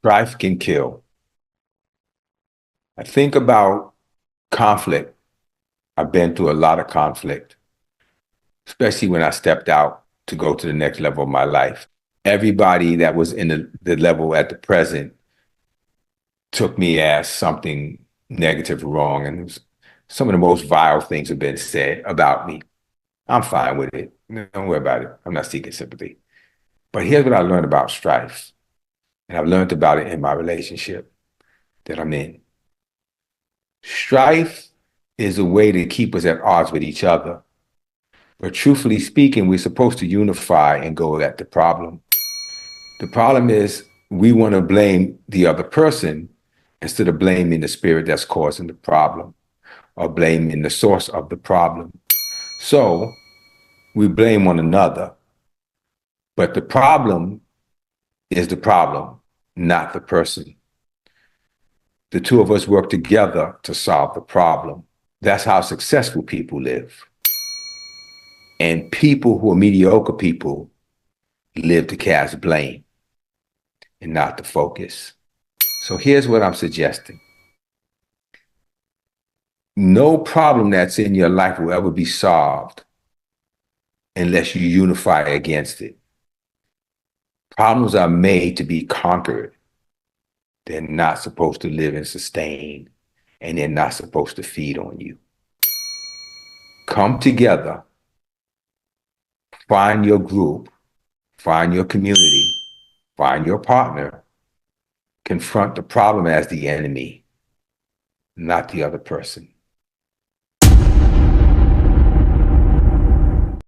Strife can kill. I think about conflict. I've been through a lot of conflict, especially when I stepped out to go to the next level of my life. Everybody that was in the level at the present took me as something negative or wrong. And some of the most vile things have been said about me. I'm fine with it. Don't worry about it. I'm not seeking sympathy. But here's what I learned about strife. And I've learned about it in my relationship that I'm in. Strife is a way to keep us at odds with each other. But truthfully speaking, we're supposed to unify and go at the problem. The problem is we want to blame the other person instead of blaming the spirit that's causing the problem or blaming the source of the problem. So we blame one another. But the problem is the problem, not the person. The two of us work together to solve the problem. That's how successful people live. And people who are mediocre people live to cast blame and not to focus. So here's what I'm suggesting. No problem that's in your life will ever be solved unless you unify against it. Problems are made to be conquered. They're not supposed to live and sustain, and they're not supposed to feed on you. Come together, find your group, find your community, find your partner, confront the problem as the enemy, not the other person.